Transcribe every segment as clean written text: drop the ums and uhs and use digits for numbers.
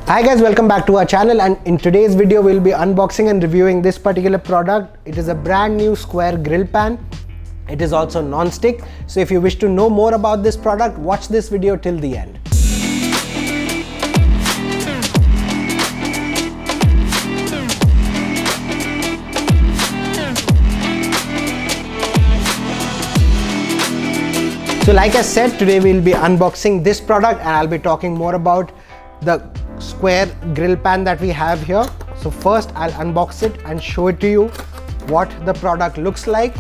Hi guys, welcome back to our channel, and in today's video we'll be unboxing and reviewing this particular product. It is a brand new square grill pan. It is also non-stick. So if you wish to know more about this product, watch this video till the end. So like I said, today we'll be unboxing this product and I'll be talking more about the square grill pan that we have here. So first I'll unbox it and show it to you what the product looks like.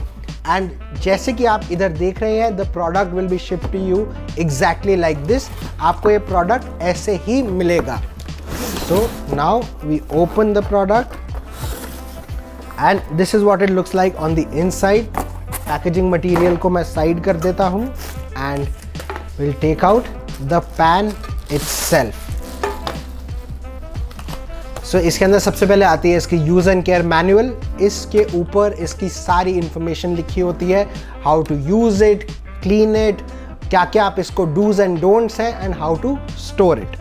And जैसे कि आप इधर देख रहे हैं, the product will be shipped to you exactly like this. आपको ये product ऐसे ही मिलेगा. So now we open the product and this is what it looks like on the inside. Packaging material को मैं side कर देता हूँ and we'll take out the pan itself. So इसके अंदर सबसे पहले आती है इसकी यूज़ एंड केयर मैनुअल. इसके ऊपर इसकी सारी इंफॉर्मेशन लिखी होती है, how to use it, clean it, क्या क्या आप इसको डूज एंड डोंट्स हैं, and how to store it.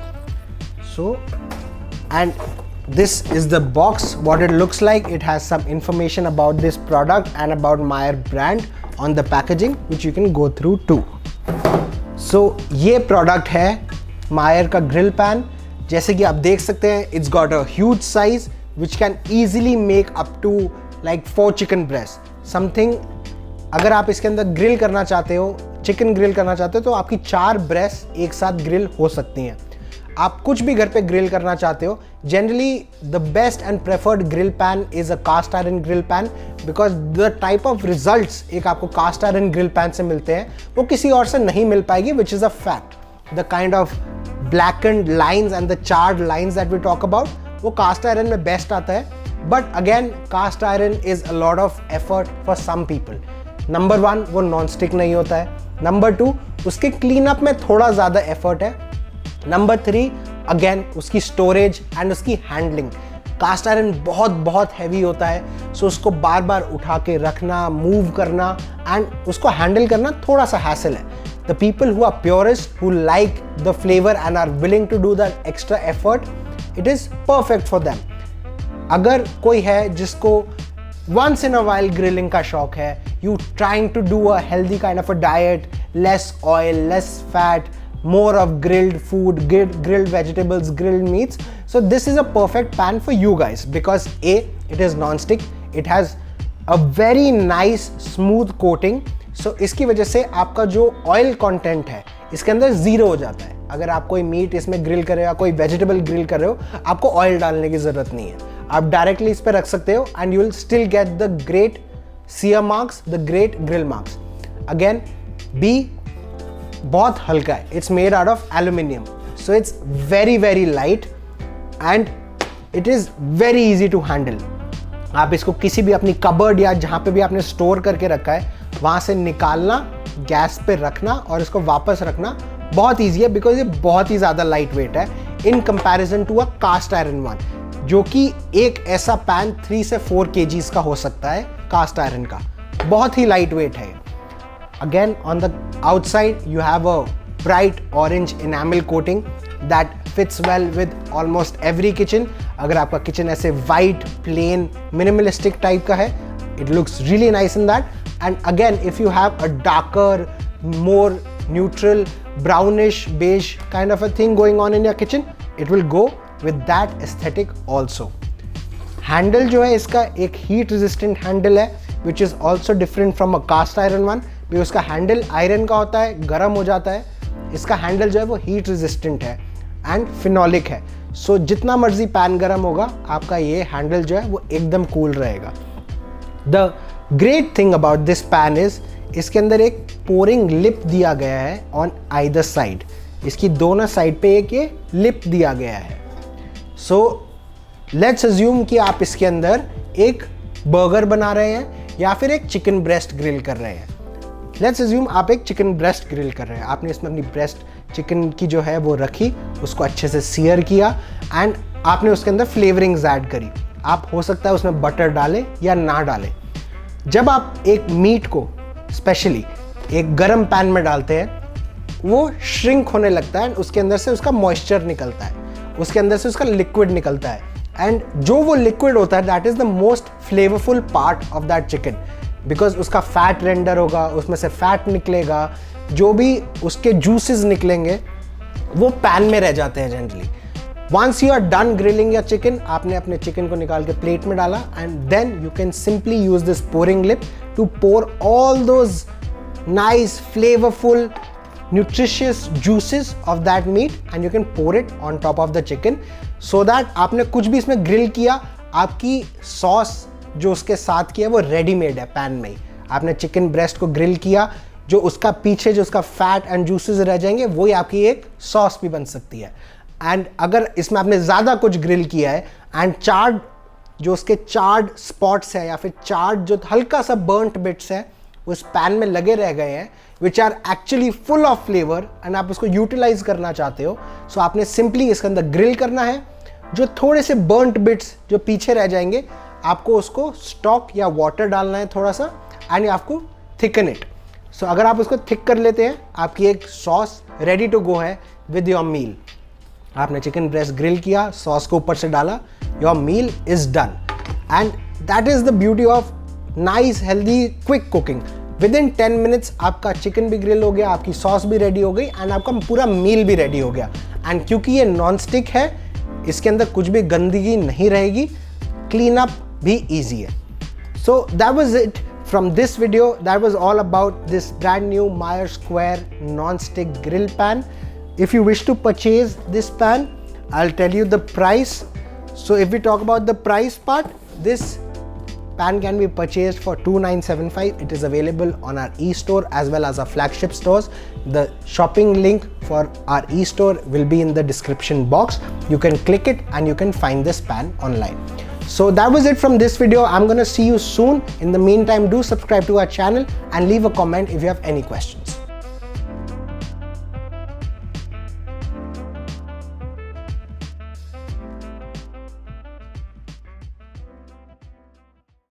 So and this is the box, what it looks like. It has some information about this product and about Meyer brand on the packaging, which you can go through too. So ये product है Meyer का grill pan. जैसे कि आप देख सकते हैं, it's got a huge size which can easily make up to like 4 chicken breast something. अगर आप इसके अंदर ग्रिल करना चाहते हो, चिकन ग्रिल करना चाहते हो, तो आपकी 4 ब्रेस्ट एक साथ ग्रिल हो सकती हैं. आप कुछ भी घर पे ग्रिल करना चाहते हो, generally the best and preferred grill pan is a cast iron grill pan, because the type of results एक आपको कास्ट आयरन ग्रिल पैन से मिलते हैं वो किसी और से नहीं मिल पाएगी, which is a fact. The kind of blackened lines and the charred lines that we talk about, वो कास्ट आयरन में बेस्ट आता है. But again cast iron is a lot of effort for some people. Number 1, वो non stick नहीं होता है. Number 2, उसके clean up में थोड़ा ज़्यादा एफर्ट है. नंबर 3, अगेन उसकी स्टोरेज एंड उसकी हैंडलिंग. कास्ट आयरन बहुत हैवी होता है, सो उसको बार बार उठा के रखना, मूव करना एंड उसको हैंडल करना थोड़ा सा हैसल है. The people who are purists, who like the flavor and are willing to do that extra effort, it is perfect for them. अगर कोई है जिसको once in a while grilling का शौक है, you trying to do a healthy kind of a diet, less oil, less fat, more of grilled food, grilled vegetables, grilled meats, so this is a perfect pan for you guys, because A, it is non-stick, it has a very nice smooth coating. सो इसकी वजह से आपका जो oil content है इसके अंदर zero हो जाता है. अगर आप कोई मीट इसमें ग्रिल कर रहे हो या कोई वेजिटेबल ग्रिल कर रहे हो, आपको ऑयल डालने की ज़रूरत नहीं है. आप डायरेक्टली इस पर रख सकते हो and you will still get the great sear marks, the great grill marks. Again B, बहुत हल्का है. It's made out of aluminium, so it's very light and it is very easy to handle. आप इसको किसी भी अपनी cupboard या जहाँ पे भी आपने स्टोर करके रखा है वहाँ से निकालना, गैस पे रखना और इसको वापस रखना बहुत ईजी है, बिकॉज ये बहुत ही ज़्यादा लाइट वेट है in comparison to a cast iron one, जो कि एक ऐसा पैन 3 से 4 kgs का हो सकता है. कास्ट आयरन का बहुत ही लाइट वेट है. Again on the outside you have a bright orange enamel coating that fits well with almost every kitchen. अगर आपका किचन ऐसे वाइट, प्लेन, मिनिमलिस्टिक टाइप का है, it looks really nice in that. And again, if you have a darker, more neutral, brownish, beige kind of a thing going on in your kitchen, it will go with that aesthetic also. Handle जो है इसका एक heat resistant handle है, which is also different from a cast iron one, because उसका handle iron का होता है, गर्म हो जाता है. इसका handle जो है वो heat resistant है and phenolic है. So जितना मर्जी पैन गर्म होगा, आपका ये handle जो है वो एकदम cool रहेगा. The great thing about this pan is इसके अंदर एक pouring lip दिया गया है on either side. इसकी दोनों साइड पे एक ये lip दिया गया है. So let's assume कि आप इसके अंदर एक बर्गर बना रहे हैं या फिर एक चिकन ब्रेस्ट ग्रिल कर रहे हैं. Let's assume आप एक चिकन ब्रेस्ट ग्रिल कर रहे हैं. आपने इसमें अपनी ब्रेस्ट चिकन की जो है वो रखी, उसको अच्छे से सीयर किया एंड आपने उसके अंदर फ्लेवरिंग्स ऐड करी. आप हो सकता है उसमें बटर डालें या ना डालें. जब आप एक मीट को स्पेशली एक गरम पैन में डालते हैं, वो श्रिंक होने लगता है, उसके अंदर से उसका मॉइस्चर निकलता है उसके अंदर से उसका लिक्विड निकलता है, एंड जो वो लिक्विड होता है that is the most flavourful part of that chicken, because उसका फैट रेंडर होगा, उसमें से फैट निकलेगा, जो भी उसके जूसेस निकलेंगे वो पैन में रह जाते हैं generally. Once you are done grilling your chicken, आपने अपने चिकन को निकाल के प्लेट में डाला, and then you can simply use this pouring lip to pour all those nice flavourful nutritious juices of that meat and you can pour it on top of the chicken so that आपने कुछ भी इसमें grill किया, आपकी sauce जो उसके साथ किया वो रेडीमेड है पैन में ही। आपने चिकन ब्रेस्ट को ग्रिल किया, जो उसका पीछे जो उसका फैट एंड जूसेस रह जाएंगे वही आपकी एक सॉस भी बन सकती है। एंड अगर इसमें आपने ज़्यादा कुछ ग्रिल किया है एंड चार्ड जो उसके चार्ड स्पॉट्स है या फिर चार्ड जो हल्का सा बर्न्ट बिट्स है उस पैन में लगे रह गए हैं, which are actually full of flavour and आप उसको यूटिलाइज करना चाहते हो, सो आपने सिंपली इसके अंदर ग्रिल करना है। जो थोड़े से बर्न्ट बिट्स जो पीछे रह जाएंगे, आपको उसको स्टॉक या वाटर डालना है थोड़ा सा, एंड आपको थिकन इट। सो अगर आप उसको थिक कर लेते हैं, आपकी एक सॉस रेडी टू गो है विद योर मील। आपने चिकन ब्रेस्ट ग्रिल किया, सॉस को ऊपर से डाला, your meal is done. And that is the beauty of nice healthy quick cooking. Within 10 minutes आपका चिकन भी ग्रिल हो गया, आपकी सॉस भी रेडी हो गई, एंड आपका पूरा मील भी रेडी हो गया। एंड क्योंकि ये नॉन स्टिक है, इसके अंदर कुछ भी गंदगी नहीं रहेगी, क्लीन अप भी ईजी है। So that was it from this video. That was all about this brand new Meyer Square non-stick grill pan. If you wish to purchase this pan, I'll tell you the price. So if we talk about the price part, this pan can be purchased for $2,975. It is available on our e-store as well as our flagship stores. The shopping link for our e-store will be in the description box. You can click it and you can find this pan online. So that was it from this video. I'm gonna see you soon. In the meantime, do subscribe to our channel and leave a comment if you have any questions.